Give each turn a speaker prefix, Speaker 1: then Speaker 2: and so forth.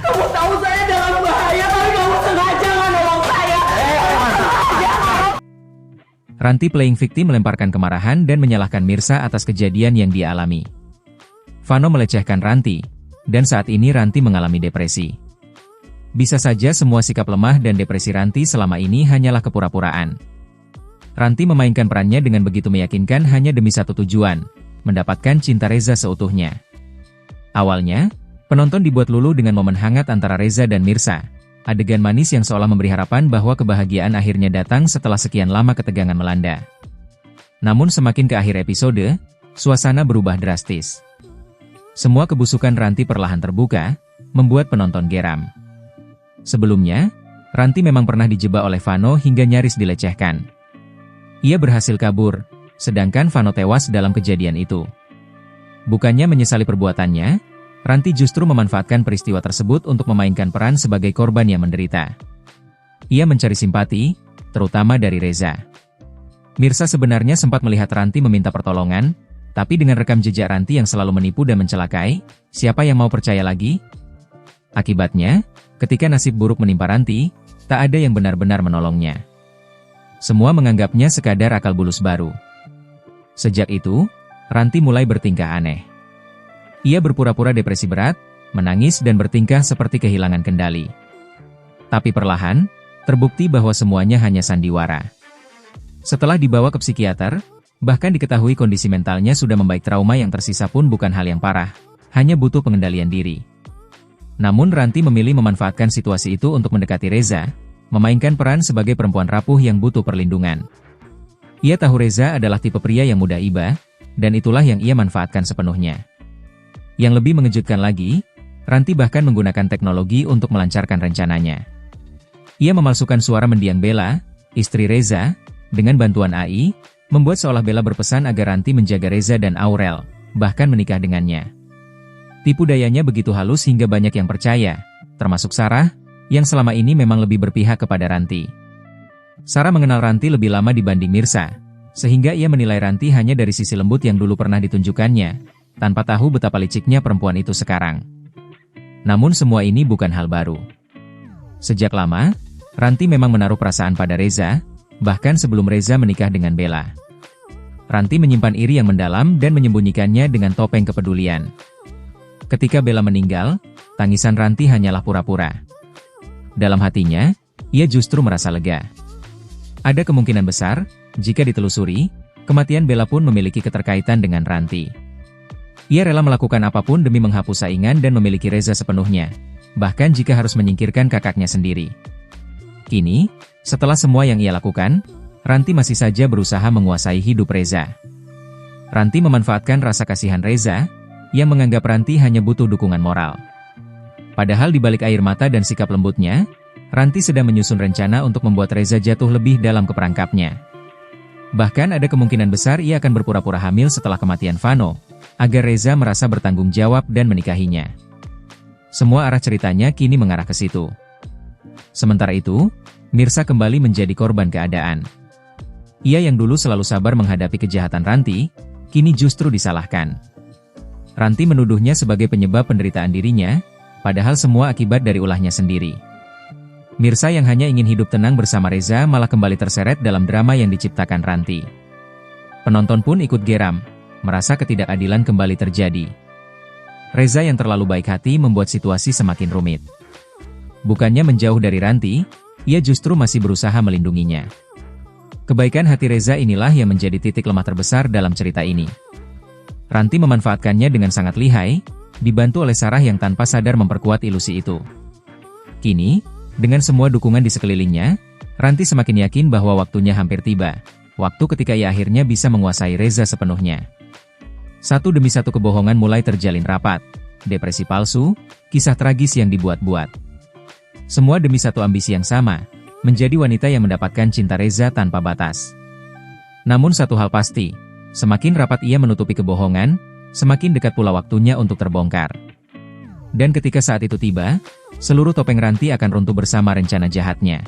Speaker 1: Kamu tahu saya dalam bahaya, tapi kamu sengaja menolong saya.
Speaker 2: Ranti playing victim melemparkan kemarahan dan menyalahkan Mirsa atas kejadian yang dia alami. Vano melecehkan Ranti, dan saat ini Ranti mengalami depresi. Bisa saja semua sikap lemah dan depresi Ranti selama ini hanyalah kepura-puraan. Ranti memainkan perannya dengan begitu meyakinkan hanya demi satu tujuan, mendapatkan cinta Reza seutuhnya. Awalnya, penonton dibuat luluh dengan momen hangat antara Reza dan Mirsa, adegan manis yang seolah memberi harapan bahwa kebahagiaan akhirnya datang setelah sekian lama ketegangan melanda. Namun semakin ke akhir episode, suasana berubah drastis. Semua kebusukan Ranti perlahan terbuka, membuat penonton geram. Sebelumnya, Ranti memang pernah dijebak oleh Vano hingga nyaris dilecehkan. Ia berhasil kabur, sedangkan Vano tewas dalam kejadian itu. Bukannya menyesali perbuatannya, Ranti justru memanfaatkan peristiwa tersebut untuk memainkan peran sebagai korban yang menderita. Ia mencari simpati, terutama dari Reza. Mirsa sebenarnya sempat melihat Ranti meminta pertolongan, tapi dengan rekam jejak Ranti yang selalu menipu dan mencelakai, siapa yang mau percaya lagi? Akibatnya, ketika nasib buruk menimpa Ranti, tak ada yang benar-benar menolongnya. Semua menganggapnya sekadar akal bulus baru. Sejak itu, Ranti mulai bertingkah aneh. Ia berpura-pura depresi berat, menangis dan bertingkah seperti kehilangan kendali. Tapi perlahan, terbukti bahwa semuanya hanya sandiwara. Setelah dibawa ke psikiater, bahkan diketahui kondisi mentalnya sudah membaik, trauma yang tersisa pun bukan hal yang parah, hanya butuh pengendalian diri. Namun Ranti memilih memanfaatkan situasi itu untuk mendekati Reza, memainkan peran sebagai perempuan rapuh yang butuh perlindungan. Ia tahu Reza adalah tipe pria yang mudah iba, dan itulah yang ia manfaatkan sepenuhnya. Yang lebih mengejutkan lagi, Ranti bahkan menggunakan teknologi untuk melancarkan rencananya. Ia memalsukan suara mendiang Bella, istri Reza, dengan bantuan AI, membuat seolah Bella berpesan agar Ranti menjaga Reza dan Aurel, bahkan menikah dengannya. Tipu dayanya begitu halus hingga banyak yang percaya, termasuk Sarah, yang selama ini memang lebih berpihak kepada Ranti. Sarah mengenal Ranti lebih lama dibanding Mirsa, sehingga ia menilai Ranti hanya dari sisi lembut yang dulu pernah ditunjukkannya, tanpa tahu betapa liciknya perempuan itu sekarang. Namun semua ini bukan hal baru. Sejak lama, Ranti memang menaruh perasaan pada Reza, bahkan sebelum Reza menikah dengan Bella. Ranti menyimpan iri yang mendalam dan menyembunyikannya dengan topeng kepedulian. Ketika Bella meninggal, tangisan Ranti hanyalah pura-pura. Dalam hatinya, ia justru merasa lega. Ada kemungkinan besar, jika ditelusuri, kematian Bella pun memiliki keterkaitan dengan Ranti. Ia rela melakukan apapun demi menghapus saingan dan memiliki Reza sepenuhnya, bahkan jika harus menyingkirkan kakaknya sendiri. Kini, setelah semua yang ia lakukan, Ranti masih saja berusaha menguasai hidup Reza. Ranti memanfaatkan rasa kasihan Reza, yang menganggap Ranti hanya butuh dukungan moral. Padahal di balik air mata dan sikap lembutnya, Ranti sedang menyusun rencana untuk membuat Reza jatuh lebih dalam ke perangkapnya. Bahkan ada kemungkinan besar ia akan berpura-pura hamil setelah kematian Vano, agar Reza merasa bertanggung jawab dan menikahinya. Semua arah ceritanya kini mengarah ke situ. Sementara itu, Mirsa kembali menjadi korban keadaan. Ia yang dulu selalu sabar menghadapi kejahatan Ranti, kini justru disalahkan. Ranti menuduhnya sebagai penyebab penderitaan dirinya, padahal semua akibat dari ulahnya sendiri. Mirsa yang hanya ingin hidup tenang bersama Reza malah kembali terseret dalam drama yang diciptakan Ranti. Penonton pun ikut geram, merasa ketidakadilan kembali terjadi. Reza yang terlalu baik hati membuat situasi semakin rumit. Bukannya menjauh dari Ranti, ia justru masih berusaha melindunginya. Kebaikan hati Reza inilah yang menjadi titik lemah terbesar dalam cerita ini. Ranti memanfaatkannya dengan sangat lihai, dibantu oleh Sarah yang tanpa sadar memperkuat ilusi itu. Kini, dengan semua dukungan di sekelilingnya, Ranti semakin yakin bahwa waktunya hampir tiba, waktu ketika ia akhirnya bisa menguasai Reza sepenuhnya. Satu demi satu kebohongan mulai terjalin rapat, depresi palsu, kisah tragis yang dibuat-buat. Semua demi satu ambisi yang sama, menjadi wanita yang mendapatkan cinta Reza tanpa batas. Namun satu hal pasti, semakin rapat ia menutupi kebohongan, semakin dekat pula waktunya untuk terbongkar. Dan ketika saat itu tiba, seluruh topeng Ranti akan runtuh bersama rencana jahatnya.